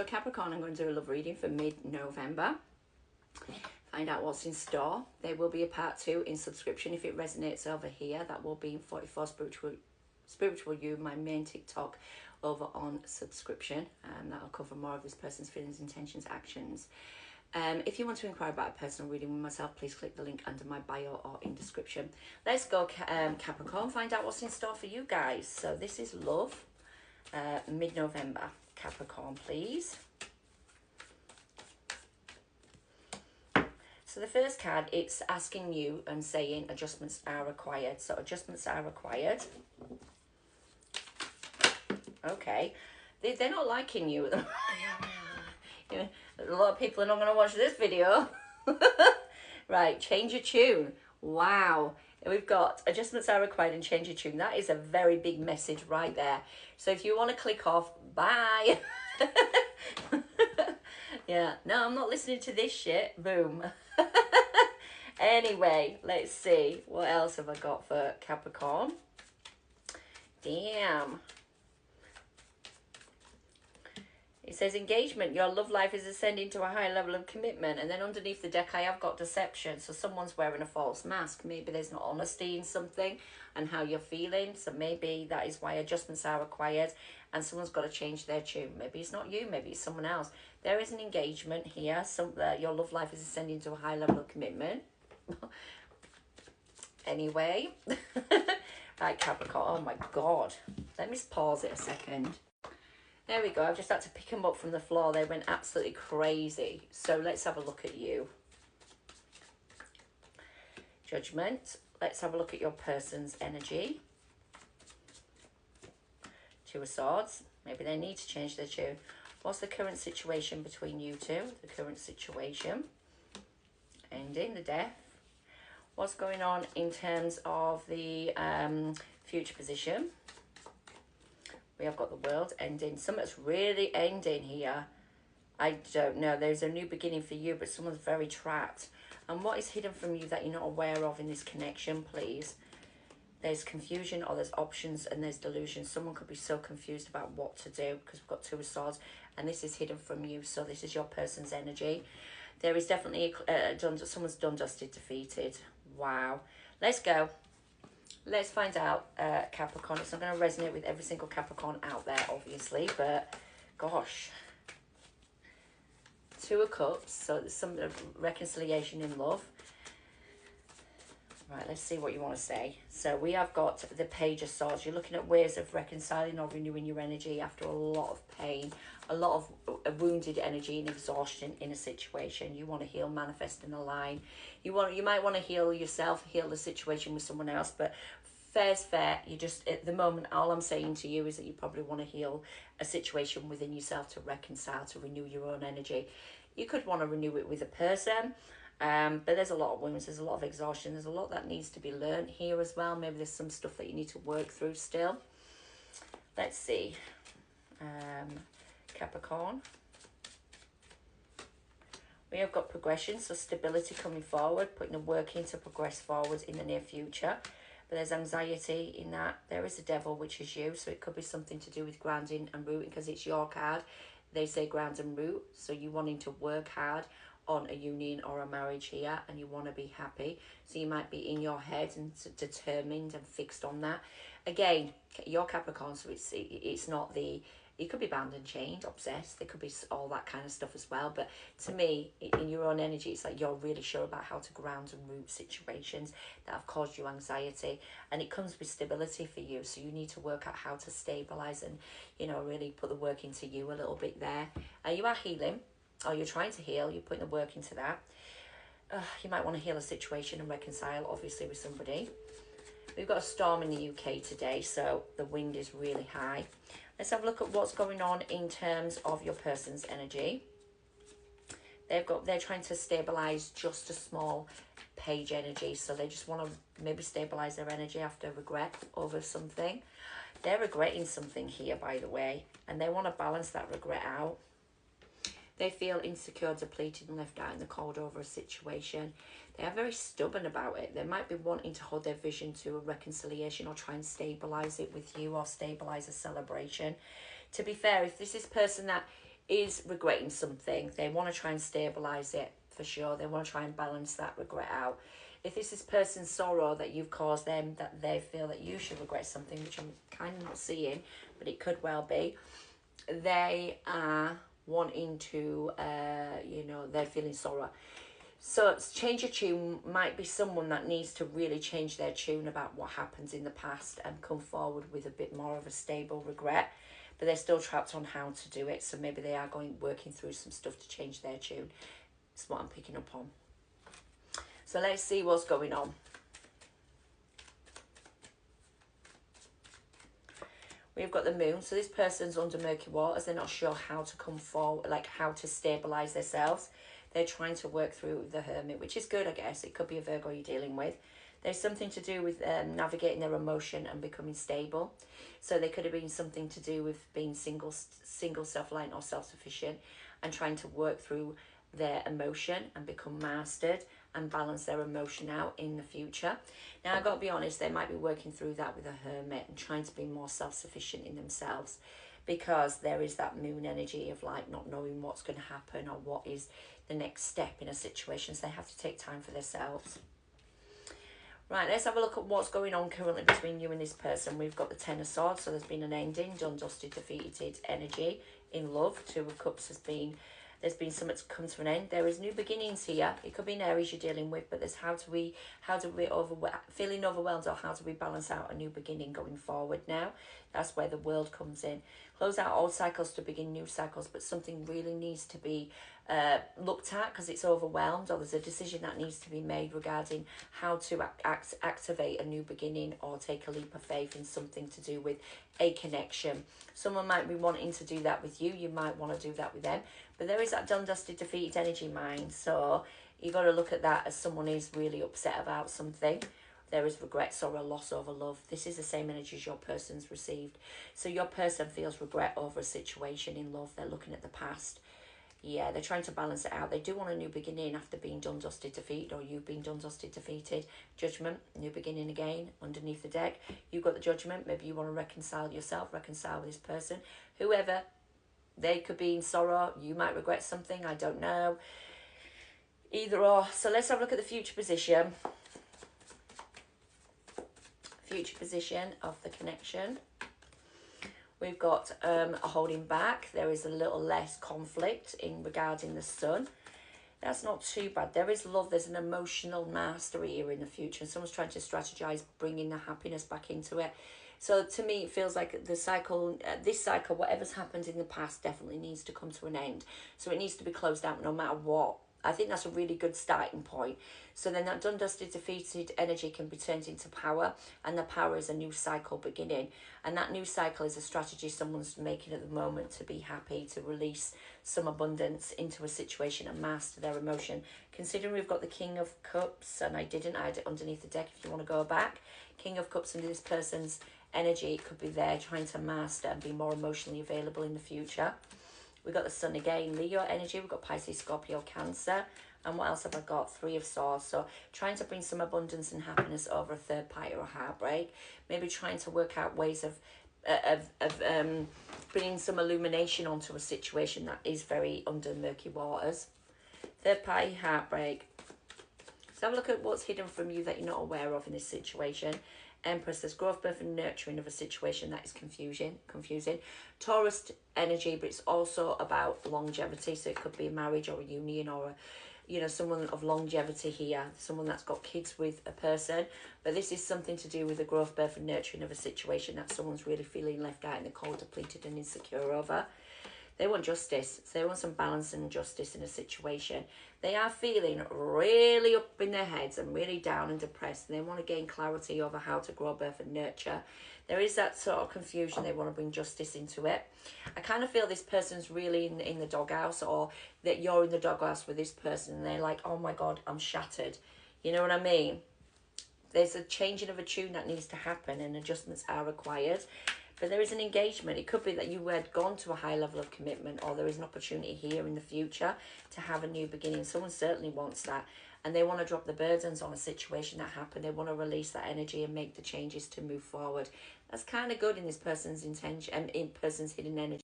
So Capricorn, I'm going to do a love reading for mid-November. Find out what's in store. There will be a part 2 in subscription. If it resonates over here, that will be in 44 Spiritual You, my main TikTok, over on subscription. That'll cover more of this person's feelings, intentions, actions. If you want to inquire about a personal reading with myself, please click the link under my bio or in description. Let's go Capricorn, find out what's in store for you guys. So this is love, mid-November. Capricorn, please. So the first card, it's asking you and saying adjustments are required. So adjustments are required. Okay. They're not liking you. You know, a lot of people are not going to watch this video. Right, change your tune. Wow. We've got adjustments are required and change your tune. That is a very big message right there. So if you want to click off, bye. Yeah, no, I'm not listening to this shit. Boom. Anyway, let's see. What else have I got for Capricorn? Damn. It says engagement. Your love life is ascending to a higher level of commitment. And then underneath the deck, I have got deception. So someone's wearing a false mask. Maybe there's not honesty in something and how you're feeling. So maybe that is why adjustments are required. And someone's got to change their tune. Maybe it's not you. Maybe it's someone else. There is an engagement here. Your love life is ascending to a high level of commitment. Anyway. Right, Capricorn. Oh, my God. Let me just pause it a second. There we go. I've just had to pick them up from the floor. They went absolutely crazy. So let's have a look at you. Judgment. Let's have a look at your person's energy. Two of Swords. Maybe they need to change their tune. What's the current situation between you two? The current situation. Ending, the death. What's going on in terms of the future position? We have got the World ending. Something's really ending here. I don't know. There's a new beginning for you, but someone's very trapped. And what is hidden from you that you're not aware of in this connection, please? There's confusion or there's options and there's delusion. Someone could be so confused about what to do because we've got Two of Swords and this is hidden from you. So this is your person's energy. There is definitely someone's done, dusted, defeated. Wow. Let's go. Let's find out, Capricorn. It's not going to resonate with every single Capricorn out there, obviously, but gosh. Two of Cups, so there's some reconciliation in love. Right, let's see what you want to say. So we have got the Page of Swords. You're looking at ways of reconciling or renewing your energy after a lot of pain, a lot of wounded energy and exhaustion in a situation. You want to heal, manifest, and align. You might want to heal yourself, heal the situation with someone else, but fair's fair. You just, at the moment, all I'm saying to you is that you probably want to heal a situation within yourself to reconcile, to renew your own energy. You could want to renew it with a person. But there's a lot of wounds, there's a lot of exhaustion, there's a lot that needs to be learned here as well. Maybe there's some stuff that you need to work through still. Let's see. Capricorn. We have got progression, so stability coming forward, putting the work in to progress forward in the near future. But there's anxiety in that. There is a devil, which is you, so it could be something to do with grounding and rooting because it's your card. They say ground and root, so you wanting to work hard on a union or a marriage here and you want to be happy, so you might be in your head and determined and fixed on that. Again, you're Capricorn, so it's not the, you could be bound and chained, obsessed, there could be all that kind of stuff as well, but to me, in your own energy, it's like you're really sure about how to ground and root situations that have caused you anxiety, and it comes with stability for you, so you need to work out how to stabilize and, you know, really put the work into you a little bit there. You are healing, or you're trying to heal, you're putting the work into that. You might want to heal a situation and reconcile, obviously, with somebody. We've got a storm in the UK today, so the wind is really high. Let's have a look at what's going on in terms of your person's energy. They're trying to stabilize just a small Page energy, so they just want to maybe stabilize their energy after regret over something. They're regretting something here, by the way, and they want to balance that regret out. They feel insecure, depleted and left out in the cold over a situation. They are very stubborn about it. They might be wanting to hold their vision to a reconciliation or try and stabilise it with you or stabilise a celebration. To be fair, if this is person that is regretting something. They want to try and stabilize it for sure. They want to try and balance that regret out. If this is person's sorrow that you've caused them, that they feel that you should regret something, which I'm kind of not seeing, but it could well be, they are wanting to, you know, they're feeling sorrow. So change your tune might be someone that needs to really change their tune about what happens in the past and come forward with a bit more of a stable regret. But they're still trapped on how to do it. So maybe they are working through some stuff to change their tune. That's what I'm picking up on. So let's see what's going on. We've got the moon. So this person's under murky waters. They're not sure how to come forward, like how to stabilize themselves. They're trying to work through the hermit, which is good, I guess. It could be a Virgo you're dealing with. There's something to do with navigating their emotion and becoming stable. So there could have been something to do with being single, self-reliant or self-sufficient and trying to work through their emotion and become mastered and balance their emotion out in the future. Now, I've got to be honest, they might be working through that with a hermit and trying to be more self-sufficient in themselves, because there is that moon energy of like not knowing what's going to happen or what is the next step in a situation. So they have to take time for themselves. Right, let's have a look at what's going on currently between you and this person. We've got the Ten of Swords, so there's been an ending, done, dusted, defeated energy in love. Two of Cups has been, there's been something to come to an end. There is new beginnings here. It could be an Aries you're dealing with, but there's how do we feeling overwhelmed, or how do we balance out a new beginning going forward now? That's where the World comes in. Close out old cycles to begin new cycles, but something really needs to be looked at because it's overwhelmed, or there's a decision that needs to be made regarding how to activate a new beginning or take a leap of faith in something to do with a connection. Someone might be wanting to do that with you. You might want to do that with them. But there is that done, dusted, defeated energy, mind. So you've got to look at that as someone is really upset about something. There is regret, sorrow, loss over love. This is the same energy as your person's received. So your person feels regret over a situation in love. They're looking at the past. Yeah, they're trying to balance it out. They do want a new beginning after being done, dusted, defeated, or you've been done, dusted, defeated. Judgment, new beginning again, underneath the deck. You've got the Judgment. Maybe you want to reconcile yourself, reconcile with this person. Whoever, they could be in sorrow. You might regret something. I don't know. Either or. So let's have a look at the future position. Future position of the connection. We've got a holding back. There is a little less conflict in regarding the Sun. That's not too bad. There is love. There's an emotional mastery here in the future. And someone's trying to strategize, bringing the happiness back into it. So to me, it feels like the cycle, this cycle, whatever's happened in the past definitely needs to come to an end. So it needs to be closed out no matter what. I think that's a really good starting point. So then that done, dusted, defeated energy can be turned into power, and the power is a new cycle beginning. And that new cycle is a strategy someone's making at the moment to be happy, to release some abundance into a situation and master their emotion. Considering we've got the King of Cups, and I didn't add it underneath the deck if you want to go back. King of Cups into this person's energy, it could be there trying to master and be more emotionally available in the future. We've got the Sun again, Leo energy. We've got Pisces, Scorpio, Cancer. And what else have I got? Three of Swords. So trying to bring some abundance and happiness over a third party or a heartbreak. Maybe trying to work out ways of bringing some illumination onto a situation that is very under murky waters. Third party, heartbreak. So have a look at what's hidden from you that you're not aware of in this situation. Empress, there's growth, birth and nurturing of a situation that is confusing. Taurus energy, but it's also about longevity. So it could be a marriage or a union or someone of longevity here, someone that's got kids with a person. But this is something to do with the growth, birth and nurturing of a situation that someone's really feeling left out in the cold, depleted and insecure over. They want justice. So they want some balance and justice in a situation. They are feeling really up in their heads and really down and depressed. And they want to gain clarity over how to grow, birth and nurture. There is that sort of confusion. They want to bring justice into it. I kind of feel this person's really in the doghouse, or that you're in the doghouse with this person. And they're like, oh my God, I'm shattered. You know what I mean? There's a changing of a tune that needs to happen and adjustments are required. But there is an engagement. It could be that you had gone to a high level of commitment, or there is an opportunity here in the future to have a new beginning. Someone certainly wants that. And they want to drop the burdens on a situation that happened. They want to release that energy and make the changes to move forward. That's kind of good in this person's intention and in person's hidden energy.